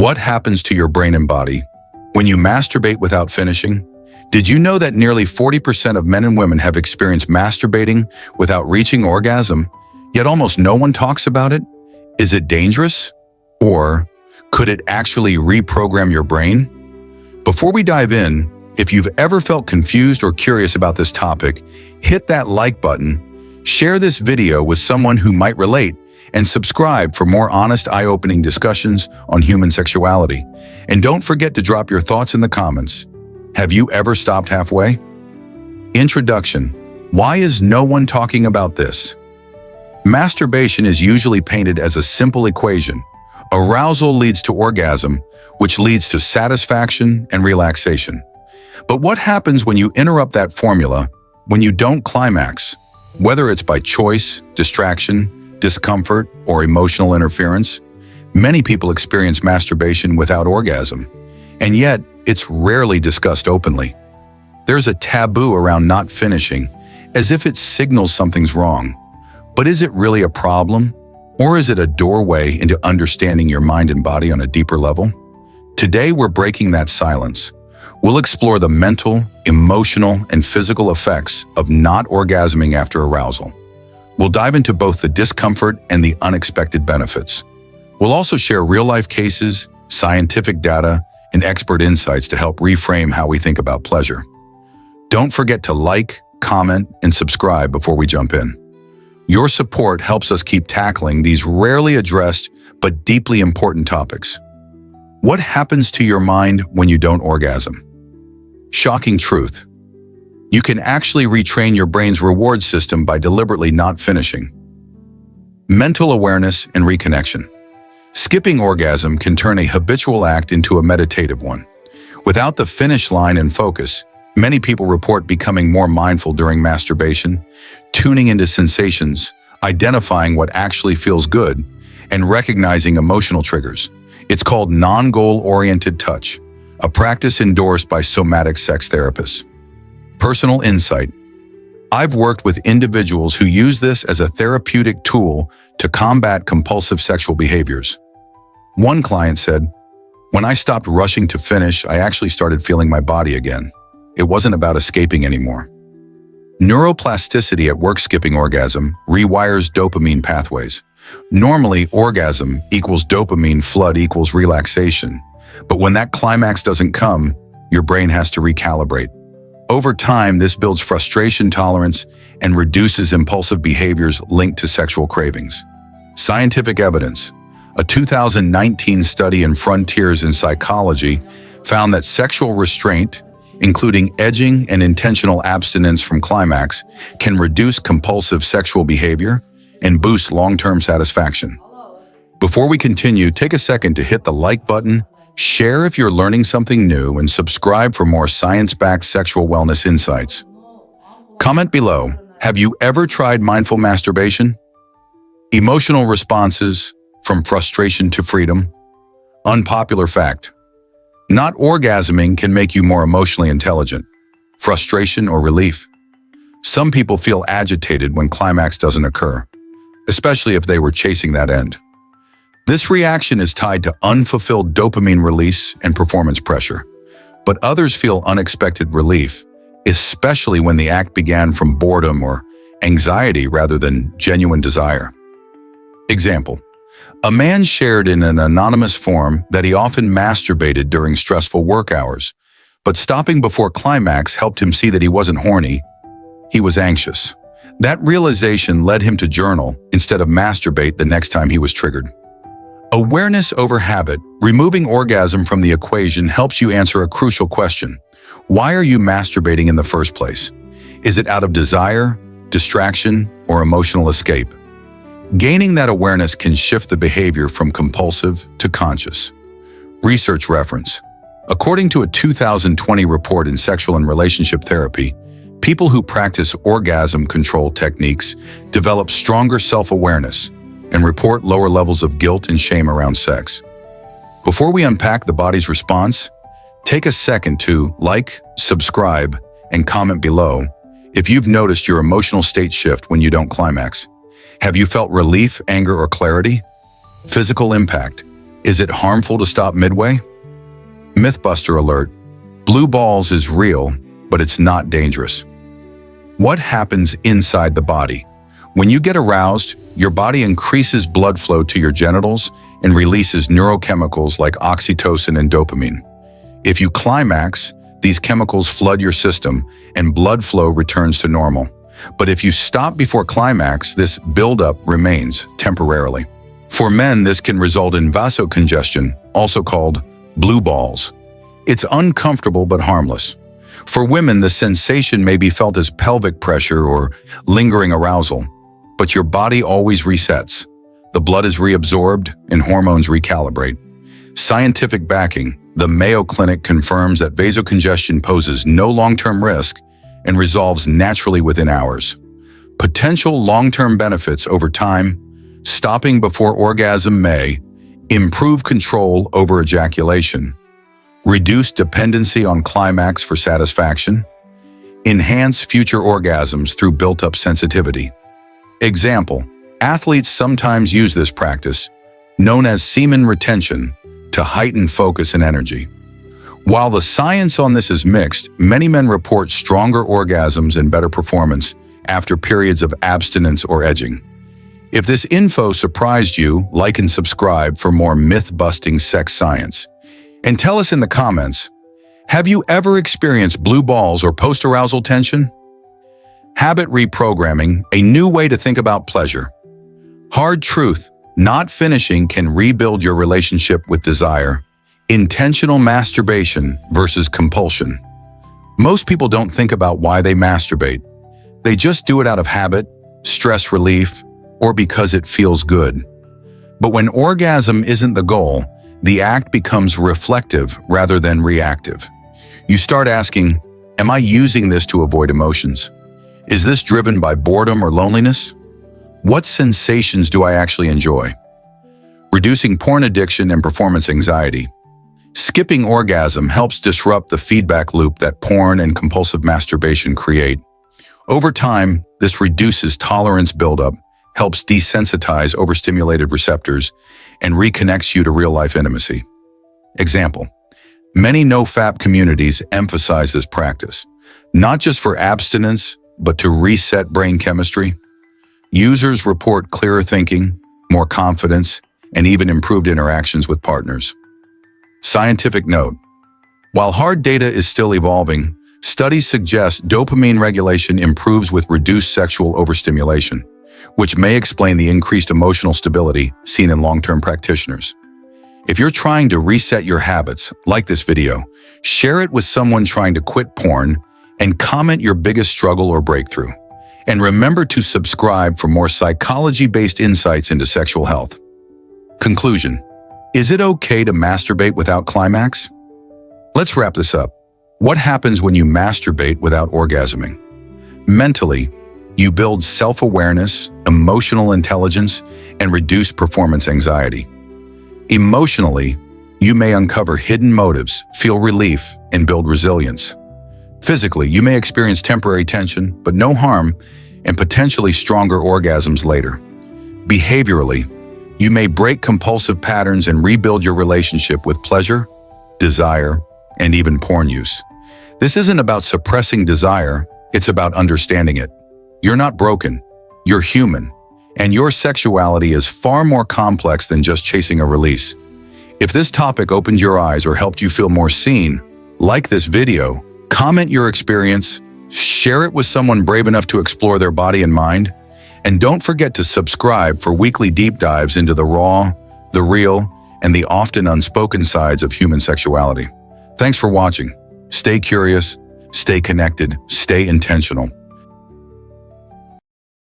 What happens to your brain and body when you masturbate without finishing? Did you know that nearly 40% of men and women have experienced masturbating without reaching orgasm, yet almost no one talks about it? Is it dangerous? Or could it actually reprogram your brain? Before we dive in, if you've ever felt confused or curious about this topic, hit that like button, share this video with someone who might relate, and subscribe for more honest, eye-opening discussions on human sexuality. And don't forget to drop your thoughts in the comments. Have you ever stopped halfway? Introduction. Why is no one talking about this? Masturbation is usually painted as a simple equation. Arousal leads to orgasm, which leads to satisfaction and relaxation. But what happens when you interrupt that formula, when you don't climax? Whether it's by choice, distraction, discomfort, or emotional interference, many people experience masturbation without orgasm, and yet it's rarely discussed openly. There's a taboo around not finishing, as if it signals something's wrong. But is it really a problem? Or is it a doorway into understanding your mind and body on a deeper level? Today, we're breaking that silence. We'll explore the mental, emotional, and physical effects of not orgasming after arousal. We'll dive into both the discomfort and the unexpected benefits. We'll also share real-life cases, scientific data, and expert insights to help reframe how we think about pleasure. Don't forget to like, comment, and subscribe before we jump in. Your support helps us keep tackling these rarely addressed but deeply important topics. What happens to your mind when you don't orgasm? Shocking truth. You can actually retrain your brain's reward system by deliberately not finishing. Mental awareness and reconnection. Skipping orgasm can turn a habitual act into a meditative one. Without the finish line and focus, many people report becoming more mindful during masturbation, tuning into sensations, identifying what actually feels good, and recognizing emotional triggers. It's called non-goal-oriented touch, a practice endorsed by somatic sex therapists. Personal insight. I've worked with individuals who use this as a therapeutic tool to combat compulsive sexual behaviors. One client said, "When I stopped rushing to finish, I actually started feeling my body again. It wasn't about escaping anymore." Neuroplasticity at work. Skipping orgasm rewires dopamine pathways. Normally, orgasm equals dopamine flood equals relaxation. But when that climax doesn't come, your brain has to recalibrate. Over time, this builds frustration tolerance and reduces impulsive behaviors linked to sexual cravings. Scientific evidence. A 2019 study in Frontiers in Psychology found that sexual restraint, including edging and intentional abstinence from climax, can reduce compulsive sexual behavior and boost long-term satisfaction. Before we continue, take a second to hit the like button, share if you're learning something new, and subscribe for more science-backed sexual wellness insights. Comment below, have you ever tried mindful masturbation? Emotional responses, from frustration to freedom. Unpopular fact. Not orgasming can make you more emotionally intelligent. Frustration or relief. Some people feel agitated when climax doesn't occur, especially if they were chasing that end. This reaction is tied to unfulfilled dopamine release and performance pressure, but others feel unexpected relief, especially when the act began from boredom or anxiety rather than genuine desire. Example. A man shared in an anonymous forum that he often masturbated during stressful work hours, but stopping before climax helped him see that he wasn't horny, he was anxious. That realization led him to journal instead of masturbate the next time he was triggered. Awareness over habit. Removing orgasm from the equation helps you answer a crucial question. Why are you masturbating in the first place? Is it out of desire, distraction, or emotional escape? Gaining that awareness can shift the behavior from compulsive to conscious. Research reference. According to a 2020 report in Sexual and Relationship Therapy, people who practice orgasm control techniques develop stronger self-awareness and report lower levels of guilt and shame around sex. Before we unpack the body's response, take a second to like, subscribe, and comment below if you've noticed your emotional state shift when you don't climax. Have you felt relief, anger, or clarity? Physical impact. Is it harmful to stop midway? Mythbuster alert. Blue balls is real, but it's not dangerous. What happens inside the body? When you get aroused, your body increases blood flow to your genitals and releases neurochemicals like oxytocin and dopamine. If you climax, these chemicals flood your system and blood flow returns to normal. But if you stop before climax, this buildup remains temporarily. For men, this can result in vasocongestion, also called blue balls. It's uncomfortable but harmless. For women, the sensation may be felt as pelvic pressure or lingering arousal, but your body always resets. The blood is reabsorbed and hormones recalibrate. Scientific backing. The Mayo Clinic confirms that vasocongestion poses no long-term risk and resolves naturally within hours. Potential long-term benefits over time: stopping before orgasm may improve control over ejaculation, reduce dependency on climax for satisfaction, enhance future orgasms through built-up sensitivity. Example: athletes sometimes use this practice, known as semen retention, to heighten focus and energy. While the science on this is mixed, many men report stronger orgasms and better performance after periods of abstinence or edging. If this info surprised you, like and subscribe for more myth-busting sex science. And tell us in the comments, have you ever experienced blue balls or post-arousal tension? Habit reprogramming, a new way to think about pleasure. Hard truth: not finishing can rebuild your relationship with desire. Intentional masturbation versus compulsion. Most people don't think about why they masturbate. They just do it out of habit, stress relief, or because it feels good. But when orgasm isn't the goal, the act becomes reflective rather than reactive. You start asking, am I using this to avoid emotions? Is this driven by boredom or loneliness? What sensations do I actually enjoy? Reducing porn addiction and performance anxiety. Skipping orgasm helps disrupt the feedback loop that porn and compulsive masturbation create. Over time, this reduces tolerance buildup, helps desensitize overstimulated receptors, and reconnects you to real-life intimacy. Example: many NoFap communities emphasize this practice, not just for abstinence, but to reset brain chemistry. Users report clearer thinking, more confidence, and even improved interactions with partners. Scientific note: while hard data is still evolving, studies suggest dopamine regulation improves with reduced sexual overstimulation, which may explain the increased emotional stability seen in long-term practitioners. If you're trying to reset your habits, like this video, share it with someone trying to quit porn, and comment your biggest struggle or breakthrough. And remember to subscribe for more psychology-based insights into sexual health. Conclusion: is it okay to masturbate without climax? Let's wrap this up. What happens when you masturbate without orgasming? Mentally, you build self-awareness, emotional intelligence, and reduce performance anxiety. Emotionally, you may uncover hidden motives, feel relief, and build resilience. Physically, you may experience temporary tension, but no harm, and potentially stronger orgasms later. Behaviorally, you may break compulsive patterns and rebuild your relationship with pleasure, desire, and even porn use. This isn't about suppressing desire, it's about understanding it. You're not broken, you're human, and your sexuality is far more complex than just chasing a release. If this topic opened your eyes or helped you feel more seen, like this video, comment your experience, share it with someone brave enough to explore their body and mind, and don't forget to subscribe for weekly deep dives into the raw, the real, and the often unspoken sides of human sexuality. Thanks for watching. Stay curious, stay connected, stay intentional.